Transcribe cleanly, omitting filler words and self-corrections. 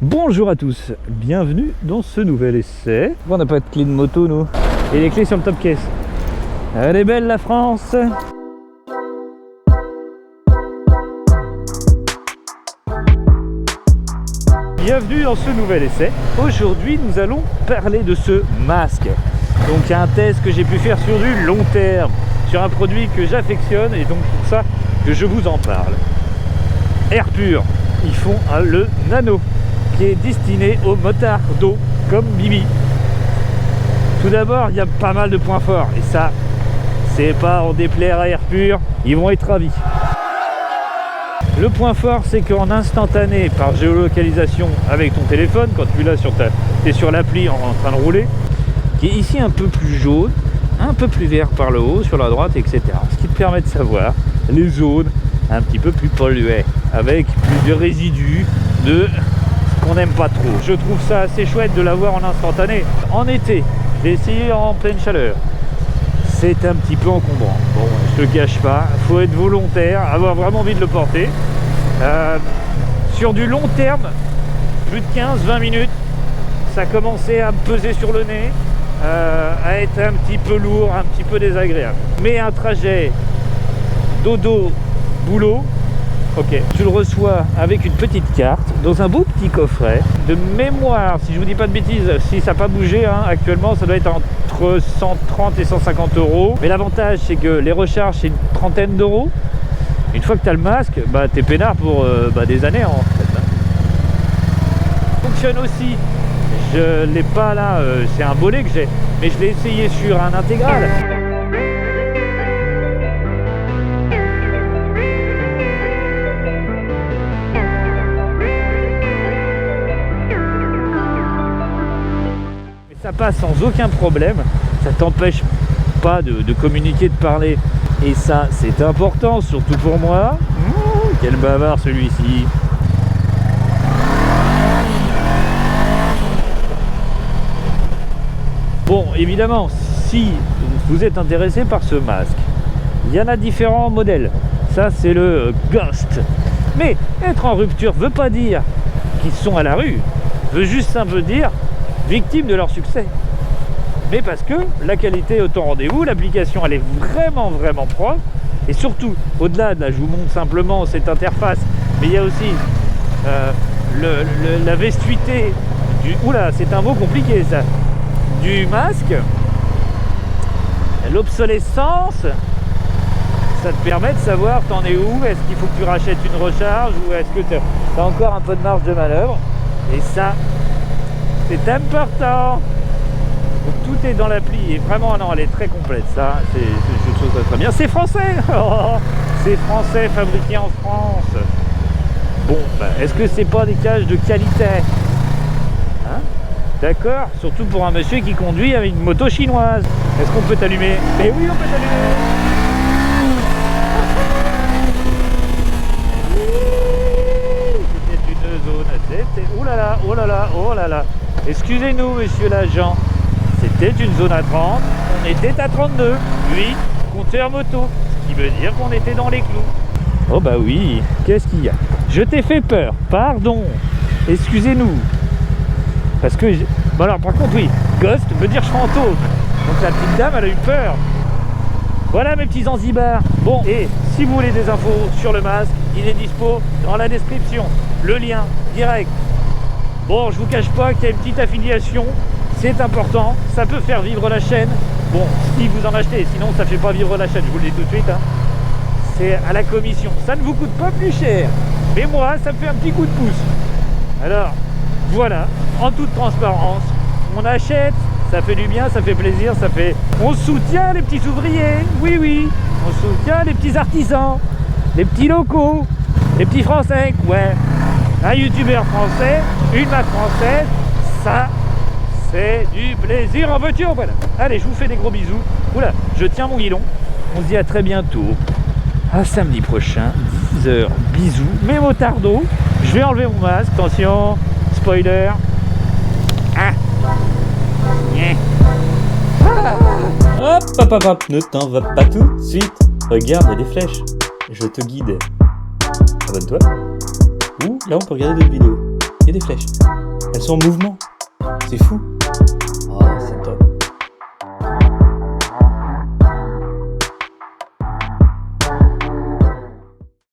Bonjour à tous, bienvenue dans ce nouvel essai. On n'a pas de clé de moto nous. Et les clés sur le top case. Elle est belle la France. Bienvenue dans ce nouvel essai. Aujourd'hui nous allons parler de ce masque. Donc un test que j'ai pu faire sur du long terme, sur un produit que j'affectionne et donc pour ça que je vous en parle. Airpur, ils font le nano qui est destiné aux motards d'eau comme Bibi. Tout d'abord, il y a pas mal de points forts et ça, c'est pas en déplaire à Airpur, ils vont être ravis. Le point fort, c'est qu'en instantané, par géolocalisation avec ton téléphone, quand tu l'as sur t'es sur l'appli en train de rouler, qui est ici un peu plus jaune, un peu plus vert par le haut, sur la droite, etc. Ce qui te permet de savoir les zones un petit peu plus polluées, avec plus de résidus de qu'on n'aime pas trop. Je trouve ça assez chouette de l'avoir en instantané. En été, j'ai essayé en pleine chaleur. C'est un petit peu encombrant. Bon, je te cache pas, faut être volontaire, avoir vraiment envie de le porter. Sur du long terme, plus de 15-20 minutes, ça commençait à me peser sur le nez, à être un petit peu lourd, un petit peu désagréable. Mais un trajet dodo boulot, ok, tu le reçois avec une petite carte dans un beau petit coffret de mémoire. Si je vous dis pas de bêtises, si ça n'a pas bougé actuellement, ça doit être entre 130 et 150 euros. Mais l'avantage, c'est que les recharges, c'est une trentaine d'euros. Une fois que tu as le masque, bah, t'es peinard pour des années en fait. Fonctionne aussi. Je l'ai pas là, c'est un bolet que j'ai, mais je l'ai essayé sur un intégral. Ça passe sans aucun problème, ça t'empêche pas de communiquer, de parler, et ça c'est important, surtout pour moi. Quel bavard celui-ci. Bon, évidemment, si vous êtes intéressé par ce masque, il y en a différents modèles. Ça c'est le Ghost, mais être en rupture veut pas dire qu'ils sont à la rue, veut juste un peu dire victimes de leur succès, mais parce que la qualité est au rendez-vous, l'application elle est vraiment propre, et surtout au-delà de là, je vous montre simplement cette interface, mais il y a aussi la vestuité du, oula, c'est un mot compliqué ça, du masque, l'obsolescence, ça te permet de savoir t'en es où, est-ce qu'il faut que tu rachètes une recharge ou est-ce que tu as encore un peu de marge de manœuvre, et ça c'est important. Donc tout est dans l'appli et vraiment non, elle est très complète, ça c'est une chose très bien. C'est français. C'est français, fabriqué en France. Bon, est-ce que c'est pas des cages de qualité, hein? D'accord, surtout pour un monsieur qui conduit avec une moto chinoise. Est-ce qu'on peut t'allumer? Eh oui, on peut t'allumer. C'était une zone, c'était oh là là, oh là là, oh là là. Excusez-nous, monsieur l'agent, c'était une zone à 30, on était à 32, oui, compteur moto, ce qui veut dire qu'on était dans les clous. Oh bah oui, qu'est-ce qu'il y a? Je t'ai fait peur, pardon, excusez-nous. Parce que, bon alors par contre oui, Ghost veut dire fantôme, donc la petite dame elle a eu peur. Voilà mes petits Zanzibars. Bon, et si vous voulez des infos sur le masque, il est dispo dans la description, le lien direct. Bon, je vous cache pas qu'il y a une petite affiliation, c'est important, ça peut faire vivre la chaîne. Bon, si vous en achetez, sinon ça fait pas vivre la chaîne, je vous le dis tout de suite, hein. C'est à la commission, ça ne vous coûte pas plus cher, mais moi, ça me fait un petit coup de pouce. Alors, voilà, en toute transparence, on achète, ça fait du bien, ça fait plaisir, ça fait... On soutient les petits ouvriers, oui, oui, on soutient les petits artisans, les petits locaux, les petits français, ouais. Un youtubeur français, une marque française, ça c'est du plaisir en voiture, voilà. Allez, je vous fais des gros bisous. Oula, je tiens mon guidon. On se dit à très bientôt. À samedi prochain, 10h. Bisous. Mes motardos. Je vais enlever mon masque. Attention, spoiler. Ah. Hop, hop, hop, hop, ne t'en va pas tout de suite. Regarde, il y a des flèches. Je te guide. Abonne-toi. Ou là, on peut regarder d'autres vidéos. y a des flèches. Elles sont en mouvement. C'est fou.